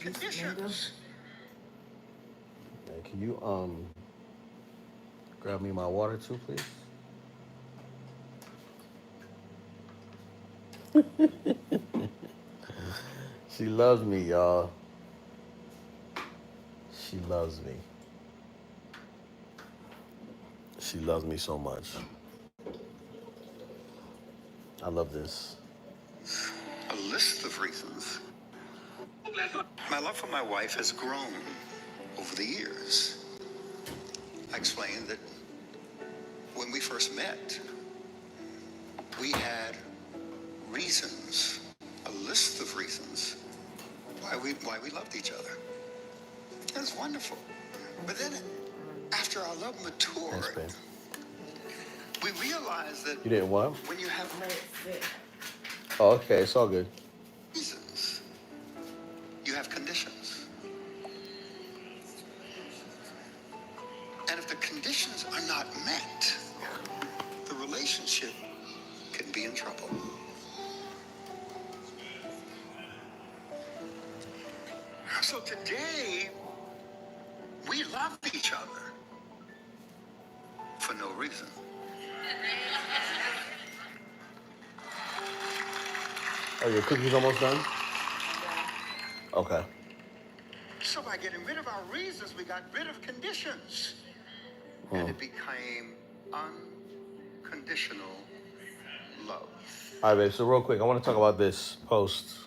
conditions. Hey, can you grab me my water too, please? She loves me, y'all. She loves me. She loves me so much. I love this. A list of reasons. My love for my wife has grown over the years. I explained that when we first met, we had reasons, a list of reasons why we loved each other. That's wonderful. But then after our love Thanks, matured, babe. we realized that You didn't want? when you have Oh, okay. It's all good. reasons, you have conditions. And if the conditions are not met, the relationship can be in trouble. So today, we love each other for no reason. Are your cookies almost done? Okay. So by getting rid of our reasons, we got rid of conditions. And it became unconditional love. All right, babe. So real quick, I want to talk about this post.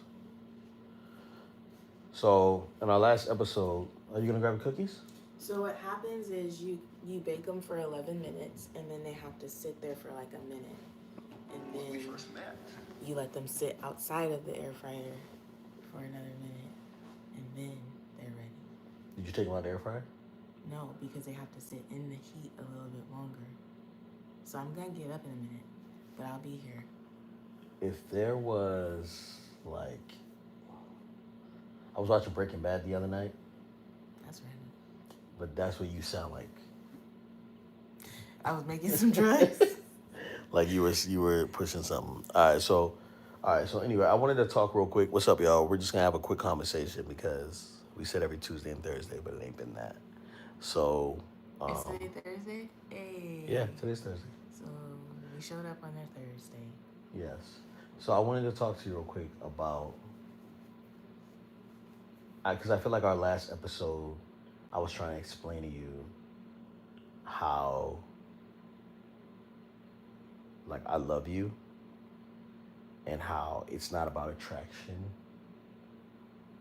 So in our last episode, are you gonna grab the cookies? So what happens is you bake them for 11 minutes, and then they have to sit there for like a minute, and When we then first met, you let them sit outside of the air fryer for another minute, and then they're ready. Did you take them out of the air fryer? No, because they have to sit in the heat a little bit longer. So I'm gonna get up in a minute, but I'll be here. If there was like, I was watching Breaking Bad the other night, That's random. but that's what you sound like. I was making some drugs. Like you were pushing something. All right. So anyway, I wanted to talk real quick. What's up, y'all? We're just gonna have a quick conversation because we said every Tuesday and Thursday, but it ain't been that. So It's today Thursday? Hey. yeah, today's Thursday. So we showed up on their Thursday. Yes. So I wanted to talk to you real quick about, because I feel like our last episode, I was trying to explain to you how, like, I love you and how it's not about attraction,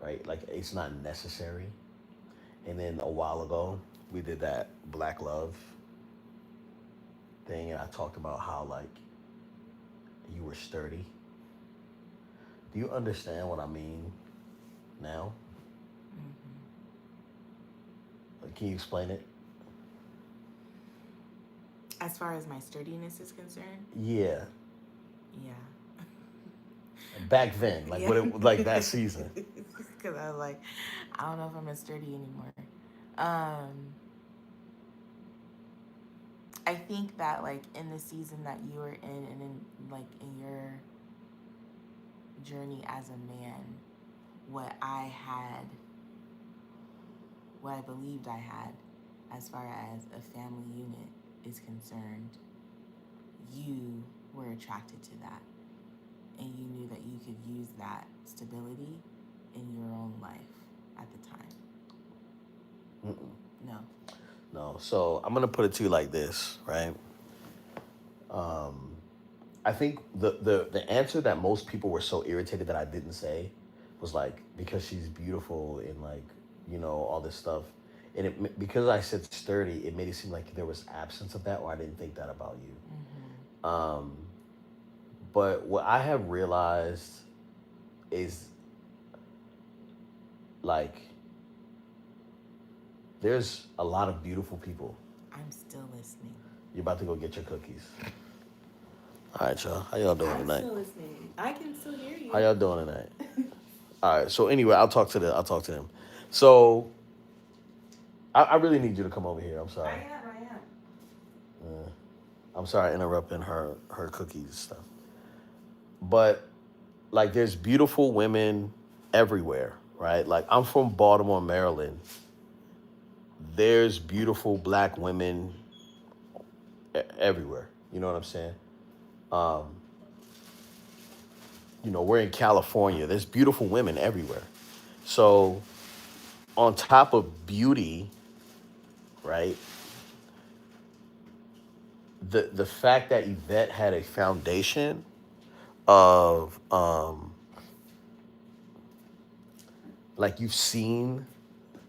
right? Like, it's not necessary. And then a while ago, we did that black love thing, and I talked about how, like, you were sturdy. Do you understand what I mean now? Can you explain it? As far as my sturdiness is concerned, Yeah. yeah. Back then, like what it like that season. Because I was like, I don't know if I'm as sturdy anymore. I think that like in the season that you were in, and in like in your journey as a man, what I believed I had, as far as a family unit is concerned, you were attracted to that, and you knew that you could use that stability in your own life at the time. No. No. So I'm gonna put it to you like this, right? I think the answer that most people were so irritated that I didn't say was like because she's beautiful and like all this stuff, and because I said sturdy, it made it seem like there was absence of that, or I didn't think that about you. But what I have realized is like there's a lot of beautiful people. I'm still listening. You're about to go get your cookies. All right, y'all. How y'all doing I'm tonight? still listening. I can still hear you. How y'all doing tonight? All right. So anyway, I'll talk to them. So I really need you to come over here. I'm sorry. I am. I'm sorry interrupting her cookies stuff. But like there's beautiful women everywhere, right? Like I'm from Baltimore, Maryland. There's beautiful black women everywhere. You know what I'm saying? Um, we're in California. There's beautiful women everywhere. So on top of beauty, right? The fact that Yvette had a foundation of like you've seen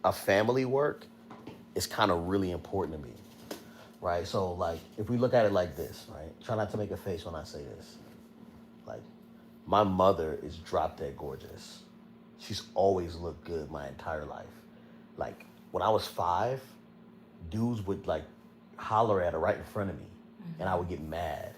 a family work is kind of really important to me, right? So like if we look at it like this, right? Try not to make a face when I say this. Like my mother is drop dead gorgeous. She's always looked good my entire life. Like when I was 5, dudes would like holler at her right in front of me, and I would get mad.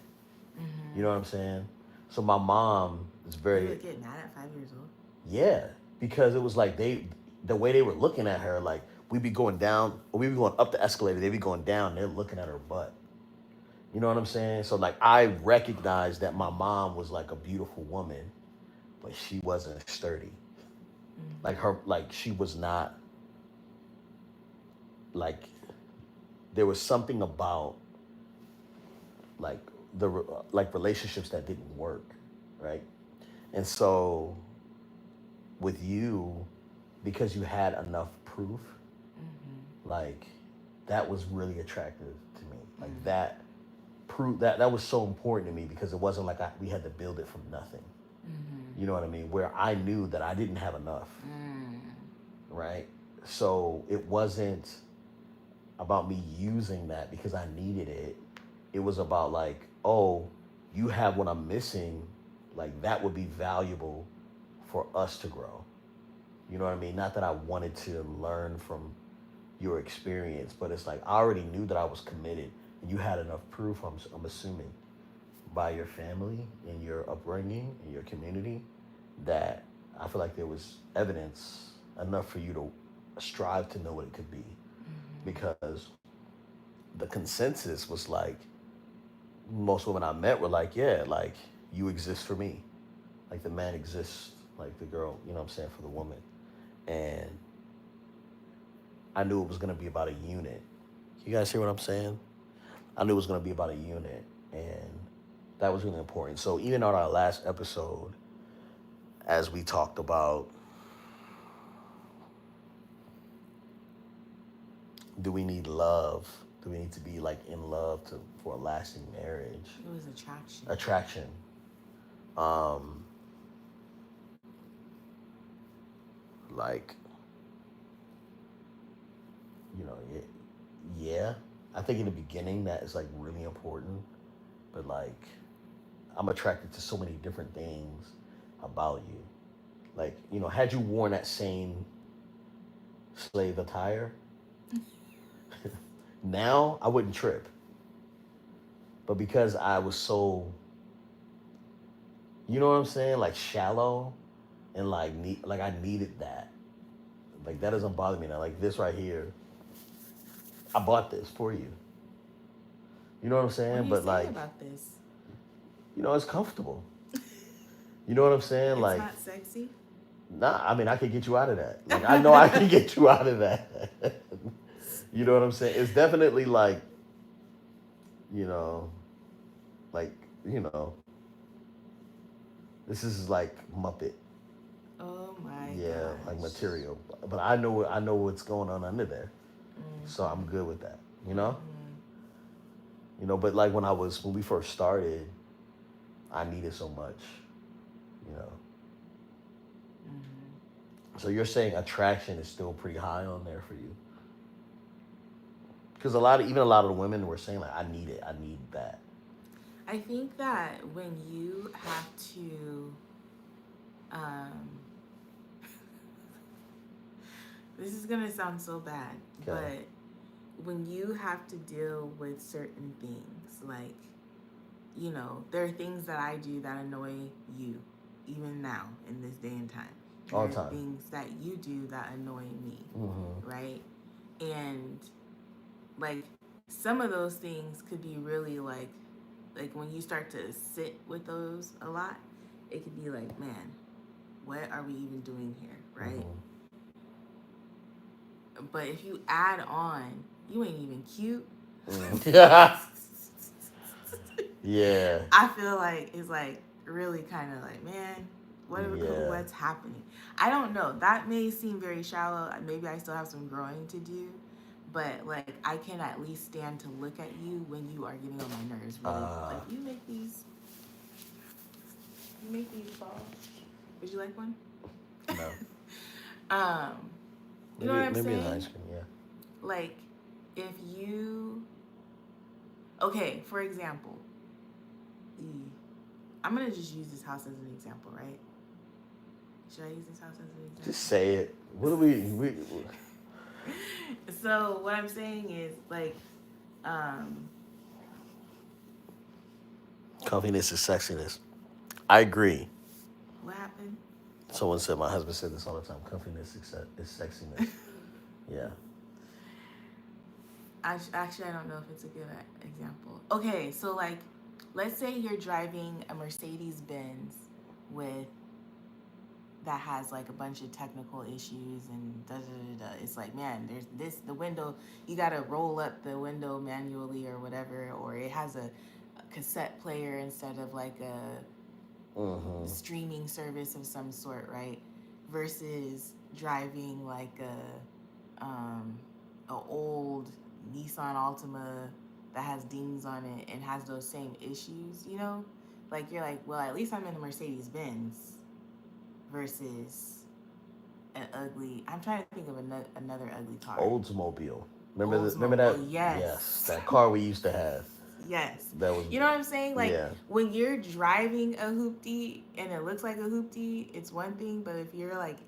You know what I'm saying? So my mom is very. You would get mad at 5 years old? Yeah, because it was like the way they were looking at her, like we'd be going down, or we'd be going up the escalator, they'd be going down, they're looking at her butt. You know what I'm saying? So like I recognized that my mom was like a beautiful woman, but she wasn't sturdy. Like she was not like there was something about like like relationships that didn't work, right? And so with you, because you had enough proof, like that was really attractive to me. Like that proof that was so important to me because it wasn't like we had to build it from nothing. You know what I mean? Where I knew that I didn't have enough, right? So it wasn't about me using that because I needed it. It was about like, oh, you have what I'm missing. Like that would be valuable for us to grow. You know what I mean? Not that I wanted to learn from your experience, but it's like I already knew that I was committed. And you had enough proof, I'm assuming, by your family and your upbringing and your community that I feel like there was evidence enough for you to strive to know what it could be. Because the consensus was like, most women I met were like, yeah, like you exist for me. Like the man exists, like the girl, you know what I'm saying, for the woman. And I knew it was going to be about a unit. You guys hear what I'm saying? I knew it was going to be about a unit. And that was really important. So even on our last episode, as we talked about, do we need love? Do we need to be like in love for a lasting marriage? It was attraction. Attraction. Like, you know, yeah. I think in the beginning that is like really important, but like, I'm attracted to so many different things about you. Like, had you worn that same slave attire, now I wouldn't trip. But because I was so, you know what I'm saying, like shallow, and like I needed that. Like that doesn't bother me now. Like this right here, I bought this for you. You know what I'm saying? What do you but say like, about this? It's comfortable. You know what I'm saying? It's like, not sexy. nah. I mean, I could get you out of that. Like, I know I can get you out of that. You know what I'm saying? It's definitely like, you know, like, this is like Muppet. Oh my Yeah, gosh. like material. But I know what's going on under there. So I'm good with that. But like when we first started, I needed so much, you know. So you're saying attraction is still pretty high on there for you? Because even a lot of the women were saying like, I need it, I need that. I think that when you have to, this is gonna sound so bad, Okay. but when you have to deal with certain things, like, there are things that I do that annoy you, even now in this day and time. All the There are time. things that you do that annoy me, right? And like some of those things could be really like when you start to sit with those a lot, it could be like, man, what are we even doing here, right? Mm-hmm. But if you add on, you ain't even cute. Yeah. I feel like it's like really kind of like, man, Yeah. what's happening? I don't know. That may seem very shallow. Maybe I still have some growing to do, but like I can at least stand to look at you when you are getting on my nerves. Really, like you make these balls. Would you like one? No. You know what I'm Maybe an saying? ice cream. Yeah. Like, if you, okay, for example, I'm gonna just use this house as an example, right? Should I use this house as an example? Just say it. What do we So what I'm saying is like, Comfiness is sexiness. I agree. what happened? Someone said, my husband said this all the time. Comfiness is sexiness. Yeah. Actually, I don't know if it's a good example. Okay, so like, let's say you're driving a Mercedes Benz with that has like a bunch of technical issues and da da da da. It's like, man, there's the window, you gotta roll up the window manually or whatever, or it has a cassette player instead of like a streaming service of some sort, right? Versus driving like a old Nissan Altima that has dings on it and has those same issues, you know? Like you're like, well, at least I'm in a Mercedes Benz versus an ugly. I'm trying to think of another ugly car. Oldsmobile. Remember that? Yes. Yes. That car we used to have. Yes. That was. You know what I'm saying? Like yeah. when you're driving a hoopty and it looks like a hoopty, it's one thing. But if you're like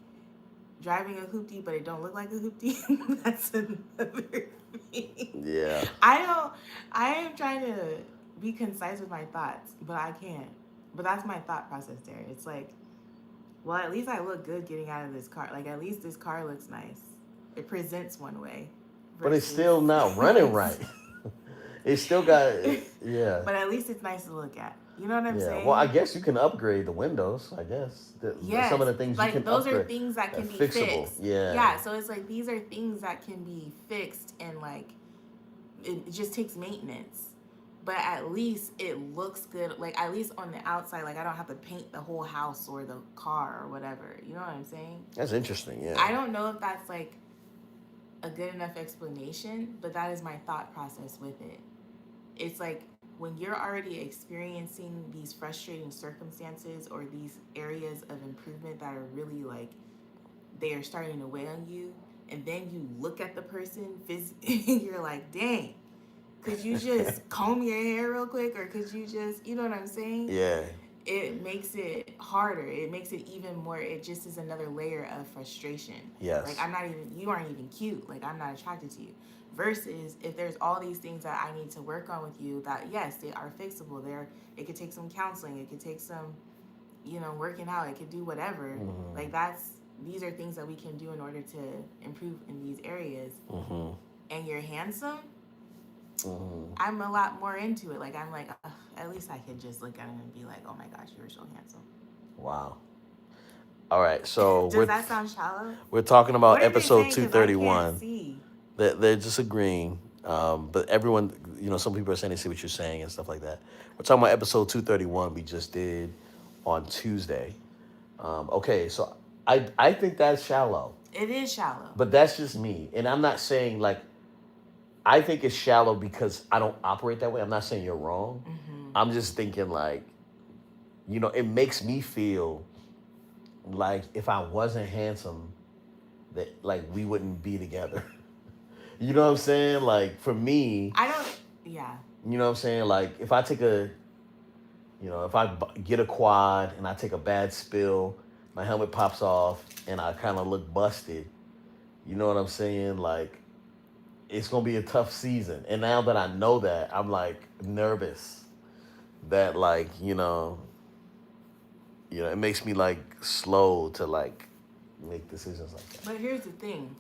driving a hoopty but it don't look like a hoopty, that's another thing. Yeah. I am trying to be concise with my thoughts, but I can't. But that's my thought process there. It's like, well, at least I look good getting out of this car. Like, at least this car looks nice. It presents one way. But it's still not running right. It's still got, yeah. But at least it's nice to look at. You know what I'm saying? Well, I guess you can upgrade the windows, I guess. Yes. Some of the things like, you can those upgrade. Are things that can be fixable. Fixed. Yeah. Yeah, so it's like, these are things that can be fixed and, like, it just takes maintenance. But at least it looks good. Like, at least on the outside, like, I don't have to paint the whole house or the car or whatever. You know what I'm saying? That's interesting, yeah. I don't know if that's, like, a good enough explanation, but that is my thought process with it. It's like, when you're already experiencing these frustrating circumstances or these areas of improvement that are really, like, they are starting to weigh on you, and then you look at the person physically, you're like, dang. Could you just comb your hair real quick? Or could you just, you know what I'm saying? Yeah. It makes it harder. It makes it even more, it just is another layer of frustration. Yes. Like, you aren't even cute. Like, I'm not attracted to you. Versus if there's all these things that I need to work on with you that, yes, they are fixable. It could take some counseling. It could take some, working out. It could do whatever. Mm-hmm. Like, these are things that we can do in order to improve in these areas. Mm-hmm. And you're handsome. Mm-hmm. I'm a lot more into it. Like, I'm like, at least I could just look at him and be like, oh my gosh, you're so handsome. Wow. All right, so does that sound shallow? We're talking about episode 231. I can't see. They're just agreeing, but everyone, some people are saying they see what you're saying and stuff like that. We're talking about episode 231 we just did on Tuesday. Okay, so I think that's shallow. It is shallow. But that's just me, and I'm not saying like. I think it's shallow because I don't operate that way. I'm not saying you're wrong. Mm-hmm. I'm just thinking like, it makes me feel like if I wasn't handsome, that like we wouldn't be together. You know what I'm saying? Like for me, yeah. You know what I'm saying? Like if I take if I get a quad and I take a bad spill, my helmet pops off and I kind of look busted. You know what I'm saying? Like, it's going to be a tough season. And now that I know that, I'm, like, nervous that, like, it makes me, like, slow to, like, make decisions like that. But here's the thing.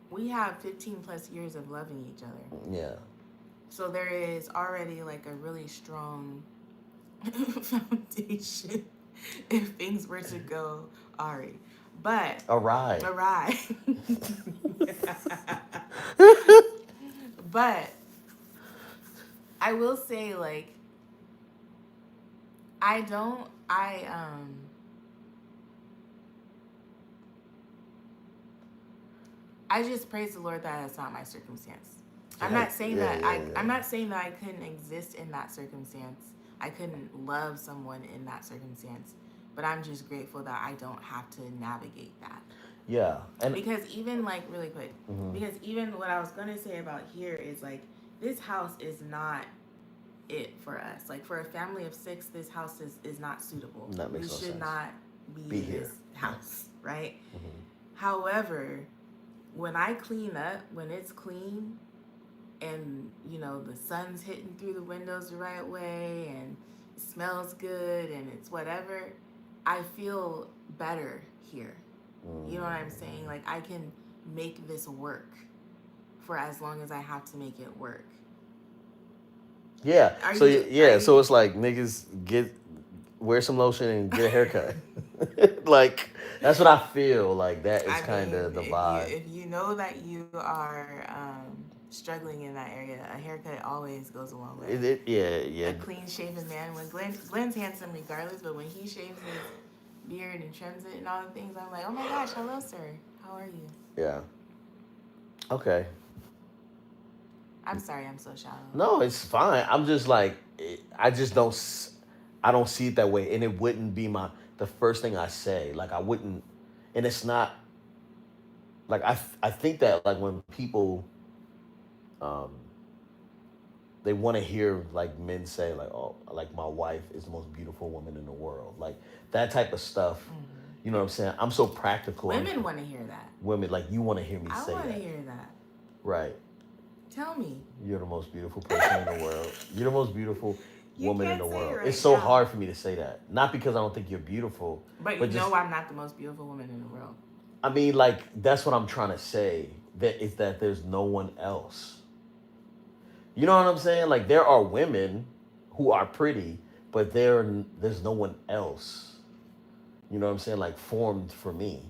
We have 15 plus years of loving each other. Yeah. So there is already, like, a really strong foundation if things were to go awry. But Awry. awry. But I will say, like, I don't I just praise the Lord that that's not my circumstance. I'm not saying I'm not saying that I couldn't exist in that circumstance. I couldn't love someone in that circumstance. But I'm just grateful that I don't have to navigate that. Yeah. And because even like really quick, because even what I was gonna say about here is like this house is not it for us. Like for a family of 6, this house is not suitable. That makes we no should sense. not be in here. this house, right? However, when I clean up, when it's clean, and you know the sun's hitting through the windows the right way, and it smells good, and it's whatever, I feel better here. You know what I'm saying? Like I can make this work for as long as I have to make it work. Yeah. Are So you- yeah. are So you- it's like niggas wear some lotion and get a haircut. Like that's what I feel. Like that is kind of the vibe. If you know that you are struggling in that area, a haircut always goes a long way. Yeah. A clean shaven man. When Glenn's handsome regardless, but when he shaves his beard and trims it and all the things, I'm like, oh my gosh, hello sir, how are you? Yeah. Okay. I'm sorry, I'm so shallow. No, it's fine. I'm just like, I just don't, I don't see it that way, and it wouldn't be the first thing I say. Like I wouldn't, and it's not like I think that like when people, um, they want to hear like men say like, oh, like my wife is the most beautiful woman in the world, like that type of stuff. You know what I'm saying? I'm so practical. Women want to hear that. Women, like you want to hear me I say that. want to hear that. Right. Tell me. You're the most beautiful person in the world. You're the most beautiful woman in the can't say it world. right It's so now. hard for me to say that. Not because I don't think you're beautiful. But you know I'm not the most beautiful woman in the world. I mean, like, that's what I'm trying to say. That is that there's no one else. You know what I'm saying? Like, there are women who are pretty, but there's no one else. You know what I'm saying? Like, formed for me.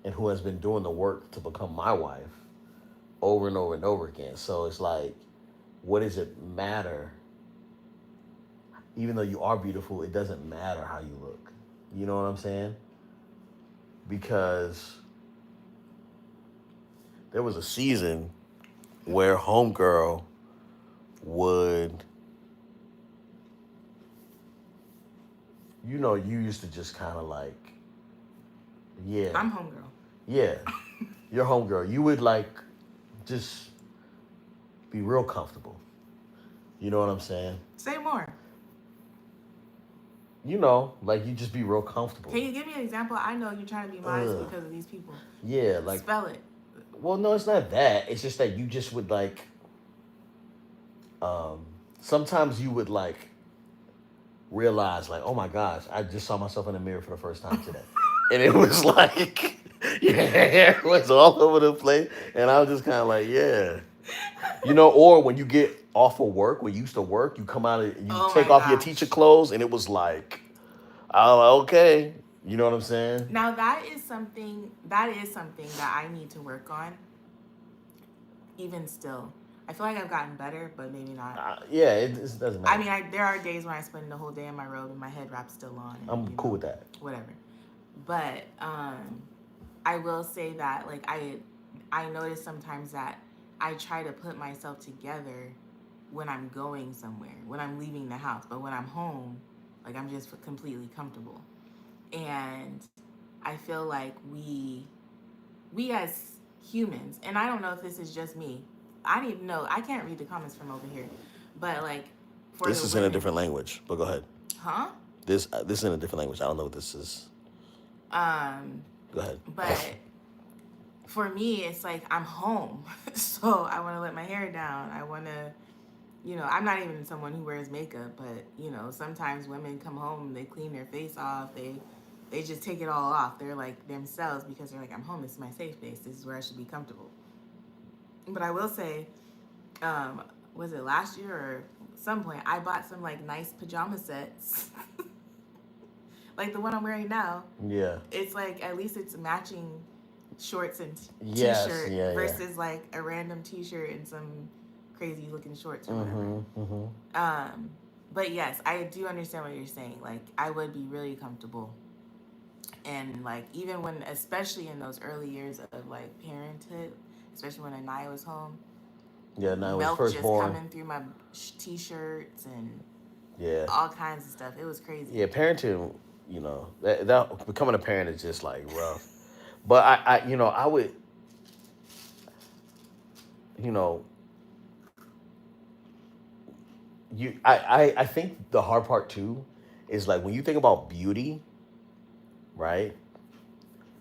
And who has been doing the work to become my wife over and over and over again. So it's like, what does it matter? Even though you are beautiful, it doesn't matter how you look. You know what I'm saying? Because there was a season where homegirl would, you know, you used to just kind of like, yeah. I'm homegirl. Yeah. You're homegirl. You would like just be real comfortable. You know what I'm saying? Say more. You know, like you just be real comfortable. Can you give me an example? I know you're trying to be modest because of these people. Yeah, like spell it. Well, no, it's not that. It's just that you just would like. Sometimes you would like realize, like, oh my gosh, I just saw myself in the mirror for the first time today, and it was like your hair was all over the place, and I was just kind of like, yeah, you know. Or when you get off of work, when you used to work, you come out and you take off your teacher clothes, and it was like, oh, okay. You know what I'm saying? Now that is something that I need to work on. Even still, I feel like I've gotten better, but maybe not. Yeah, it doesn't matter. I mean, there are days when I spend the whole day in my robe and my head wrap's still on. And, I'm cool with that. Whatever. But I will say that like I notice sometimes that I try to put myself together when I'm going somewhere, when I'm leaving the house, but when I'm home, like I'm just completely comfortable. And I feel like we as humans, and I don't know if this is just me. I don't even know. I can't read the comments from over here. But like for this is in a different language, but go ahead. Huh? This is in a different language. I don't know what this is. Go ahead. But for me, it's like I'm home. So I want to let my hair down. I want to, you know, I'm not even someone who wears makeup, but, you know, sometimes women come home, they clean their face off, they just take it all off. They're like themselves because they're like, I'm home, this is my safe space, this is where I should be comfortable. But I will say, was it last year or some point, I bought some like nice pajama sets. Like the one I'm wearing now. Yeah. It's like at least it's matching shorts and Yes. t-shirt Yeah. Yeah. versus like a random t-shirt and some crazy looking shorts or whatever. Mm-hmm. Mm-hmm. But yes, I do understand what you're saying. Like I would be really comfortable, and like even when, especially in those early years of like parenthood, especially when Anaya was home, Yeah. No, it was milk just firstborn. coming through my t-shirts and Yeah. all kinds of stuff. It was crazy. Yeah. Parenting. You know, that becoming a parent is just like rough. But I would, you know, I think the hard part too is like when you think about beauty, right?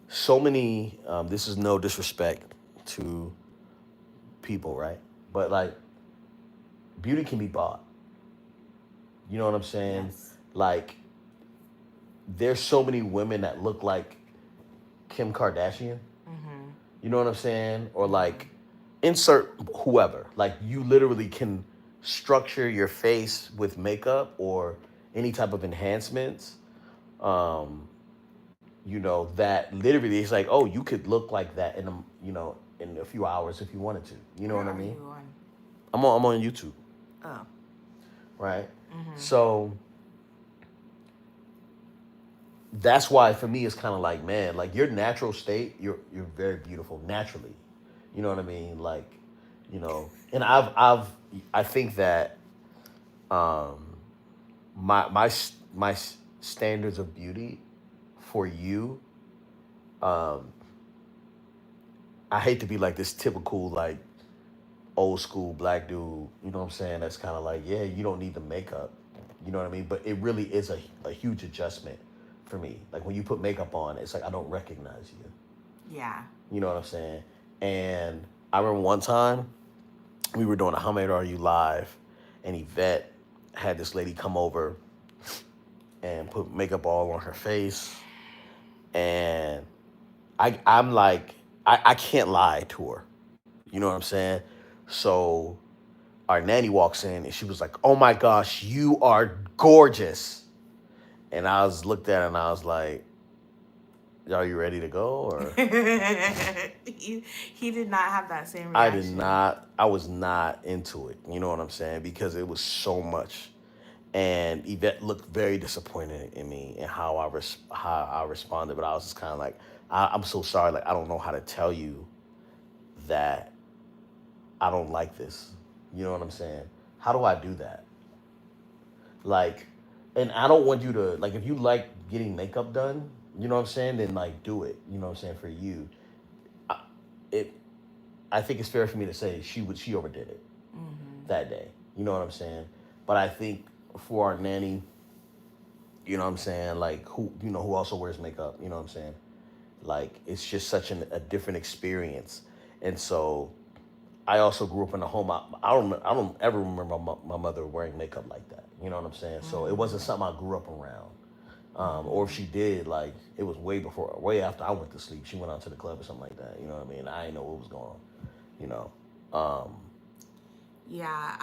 So many. This is no disrespect to people, right? But like beauty can be bought. You know what I'm saying? Yes. Like there's so many women that look like Kim Kardashian. Mm-hmm. You know what I'm saying? Or Mm-hmm. like insert whoever. Like you literally can structure your face with makeup or any type of enhancements. Um, that literally it's like, oh, you could look like that in a few hours if you wanted to. You know Where what I are mean? you on? I'm on YouTube, Oh. right? Mm-hmm. So that's why for me it's kind of like, man, like your natural state, you're very beautiful naturally. You know what I mean? Like, and I think that um my standards of beauty for you, um I hate to be like this typical like old school black dude, you know what I'm saying? That's kind of like, yeah, you don't need the makeup. You know what I mean? But it really is a huge adjustment for me. Like when you put makeup on, it's like I don't recognize you. Yeah. You know what I'm saying? And I remember one time we were doing a How Made Are You live, and Yvette had this lady come over and put makeup all on her face. And I'm like, I can't lie to her. You know what I'm saying? So our nanny walks in and she was like, "Oh my gosh, you are gorgeous." And I was looked at her and I was like, "Are you ready to go?" Or he did not have that same I did reaction. not. I was not into it. You know what I'm saying? Because it was so much. And Yvette looked very disappointed in me and how I responded. But I was just kind of like, I'm so sorry. Like I don't know how to tell you that I don't like this. You know what I'm saying? How do I do that? Like, and I don't want you to like if you like getting makeup done, you know what I'm saying? Then like do it. You know what I'm saying for you. I, it. I think it's fair for me to say she overdid it Mm-hmm. that day. You know what I'm saying? But I think for our nanny, you know what I'm saying, like who also wears makeup. You know what I'm saying? Like it's just such a different experience, and so I also grew up in a home. I don't ever remember my mother wearing makeup like that. You know what I'm saying? So it wasn't Mm-hmm. something I grew up around. Or if Mm-hmm. she did, like it was way after I went to sleep. She went out to the club or something like that. You know what I mean? I didn't know what was going on. You know, um, Yeah,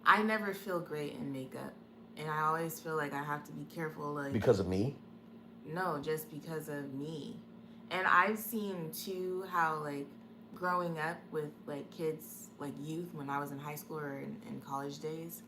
I never feel great in makeup, and I always feel like I have to be careful. Like because of me. no, just because of me, and I've seen too how like growing up with like kids like youth when I was in high school or in college days,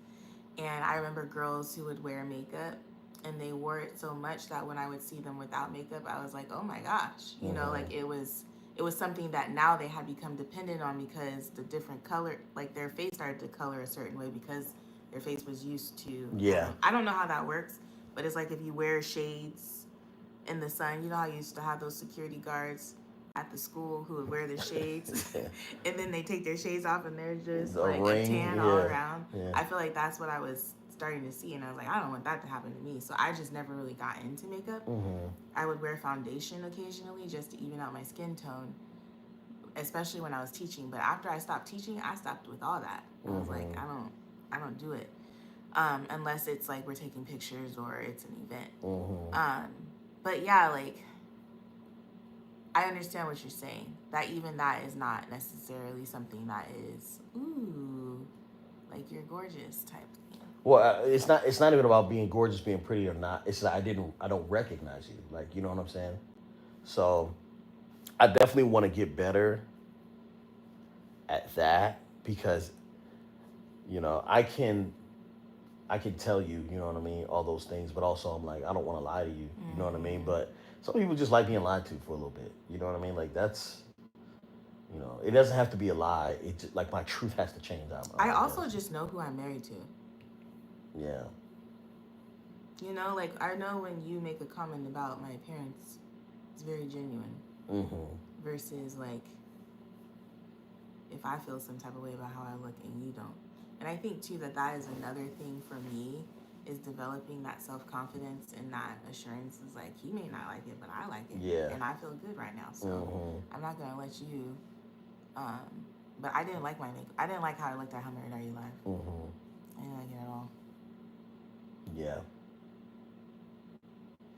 and I remember girls who would wear makeup and they wore it so much that when I would see them without makeup, I was like, oh my gosh, Hmm. like it was something that now they had become dependent on because the different color, like their face started to color a certain way because their face was used to. Yeah. I don't know how that works, but it's like if you wear shades in the sun, you know how you used to have those security guards at the school who would wear the shades Yeah. and then they take their shades off and they're just The like a ring. tan all Yeah. around. Yeah. I feel like that's what I was starting to see, and I was like, I don't want that to happen to me. So I just never really got into makeup. Hmm. I would wear foundation occasionally just to even out my skin tone, especially when I was teaching. But after I stopped teaching, I stopped with all that. I was like, Hmm. I don't do it unless it's like we're taking pictures or it's an event. Hmm. Um, but yeah, like I understand what you're saying. That even that is not necessarily something that is ooh, like you're gorgeous type thing. Well, it's not. It's not even about being gorgeous, being pretty or not. It's that I don't recognize you. Like, you know what I'm saying? So I definitely want to get better at that because I can tell you, you know what I mean, all those things, but also I'm like, I don't want to lie to you, you know what I mean? But some people just like being lied to for a little bit, you know what I mean? Like that's, it doesn't have to be a lie. It just, like my truth has to change. I I also guess. just know who I'm married to. Yeah. Like I know when you make a comment about my appearance, it's very genuine. Mm-hmm. Versus like if I feel some type of way about how I look and you don't. And I think too that is another thing for me is developing that self confidence and that assurance is like he may not like it, but I like it. Yeah. And I feel good right now. So Mm-hmm. I'm not gonna let you but I didn't like my makeup. I didn't like how I looked at How Married Are You Live. Mm-hmm. I didn't like it at all. Yeah.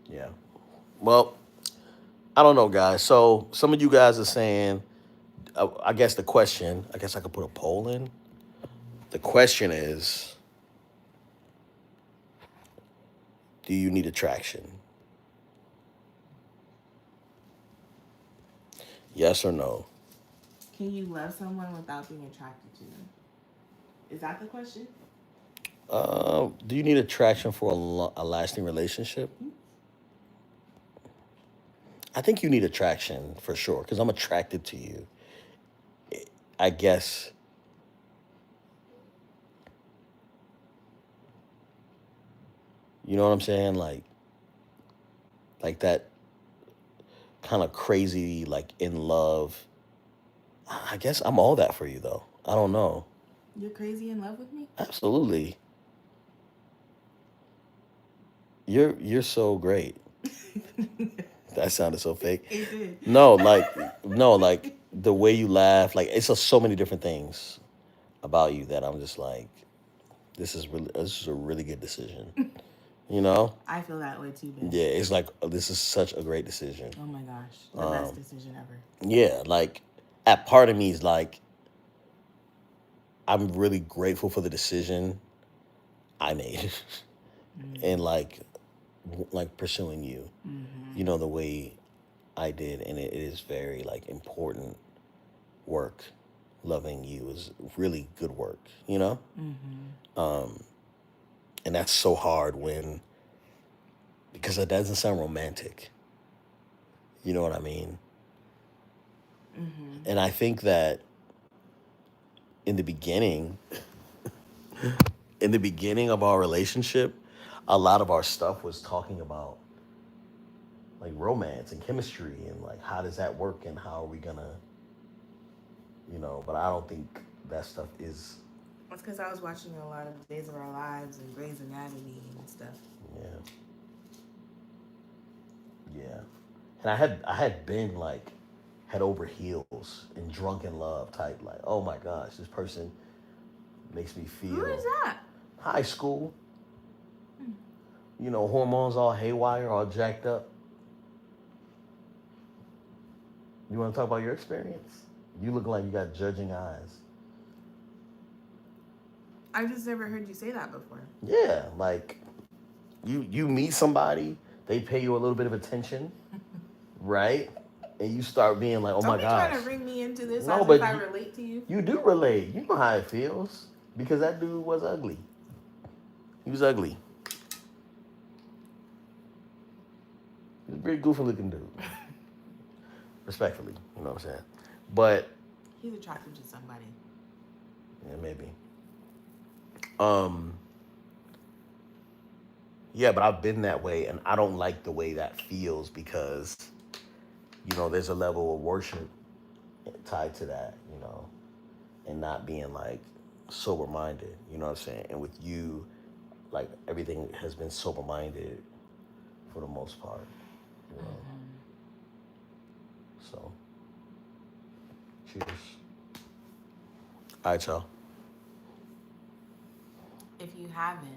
Yeah. Well, I don't know, guys. So some of you guys are saying, I guess the question, I guess I could put a poll in. The question is, do you need attraction? Yes or no? Can you love someone without being attracted to them? Is that the question? Do you need attraction for a lasting relationship? I think you need attraction for sure because I'm attracted to you. I guess, you know what I'm saying? Like that kind of crazy, like in love. I guess I'm all that for you though. I don't know. You're crazy in love with me? Absolutely. You're so great. That sounded so fake. It did. No, like the way you laugh, like it's just so many different things about you that I'm just like, this is a really good decision. You know? I feel that way too, babe. Yeah, it's like this is such a great decision. Oh my gosh. The best decision ever. Yeah, like at part of me is like I'm really grateful for the decision I made and like pursuing you. The way I did, and it is very like important work. Loving you is really good work, and that's so hard because it doesn't sound romantic. You know what I mean? And I think that in the beginning, in the beginning of our relationship, a lot of our stuff was talking about like romance and chemistry and like how does that work and how are we gonna, but I don't think that stuff is. That's because I was watching a lot of Days of Our Lives and Grey's Anatomy and stuff. Yeah. Yeah. And I had been like head over heels in drunken love type, like, oh my gosh, this person makes me feel. Who is that? High school. Hormones all haywire, all jacked up. You want to talk about your experience? You look like you got judging eyes. I've just never heard you say that before. Yeah, like you meet somebody, they pay you a little bit of attention, right? And you start being like, oh Don't my be gosh. trying to bring me into this No, as but if I relate to you. You do relate. You know how it feels because that dude was ugly. He was ugly. He was a pretty goofy looking dude. Respectfully, you know what I'm saying? But he's attracted to somebody. yeah, maybe. Yeah, but I've been that way and I don't like the way that feels because there's a level of worship tied to that, and not being like sober minded, you know what I'm saying? And with you, like everything has been sober minded for the most part, you know. So, cheers. All right, y'all. If you haven't,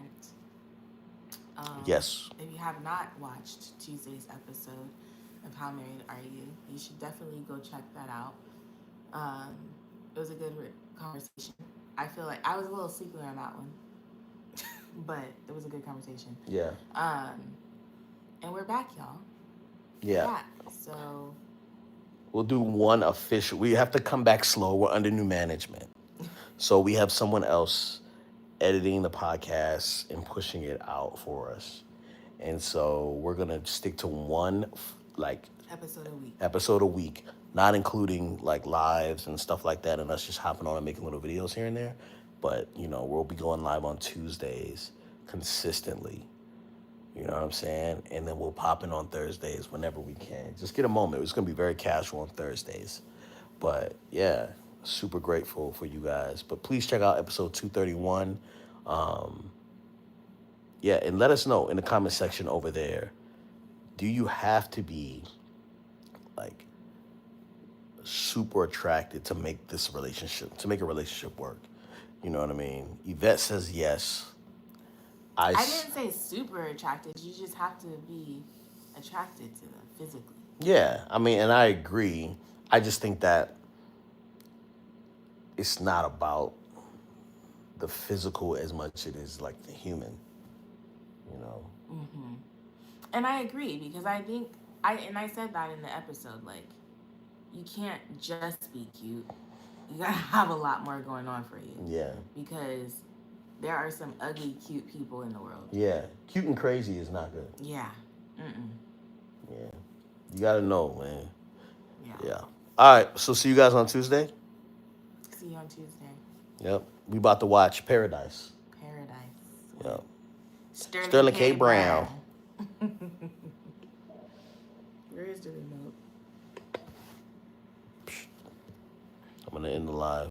Yes. if you have not watched Tuesday's episode of How Married Are You, you should definitely go check that out. It was a good conversation. I feel like I was a little sleepy on that one. but it was a good conversation. Yeah. And we're back, y'all. Yeah. We're back. So We'll do one official. We have to come back slow. We're under new management. So we have someone else editing the podcast and pushing it out for us. And so we're going to stick to one episode a week, not including like lives and stuff like that and us just hopping on and making little videos here and there. But, we'll be going live on Tuesdays consistently. You know what I'm saying? And then we'll pop in on Thursdays whenever we can. Just get a moment. It's going to be very casual on Thursdays. But, yeah, super grateful for you guys. But please check out episode 231. Yeah, and let us know in the comment section over there. Do you have to be, like, super attracted to make a relationship work? You know what I mean? Yvette says yes. I didn't say super attracted. You just have to be attracted to them physically. Yeah, I mean, and I agree. I just think that it's not about the physical as much it is like the human, Mm-hmm. And I agree because I think I said that in the episode, like, you can't just be cute. You gotta have a lot more going on for you. Yeah. Because there are some ugly, cute people in the world. Yeah. Cute and crazy is not good. Yeah. Mm-mm. Yeah. You gotta know, man. Yeah. All right. So see you guys on Tuesday. See you on Tuesday. Yep. We about to watch Paradise. Yep. Sterling K. Brown. Where is the remote? I'm gonna end the live.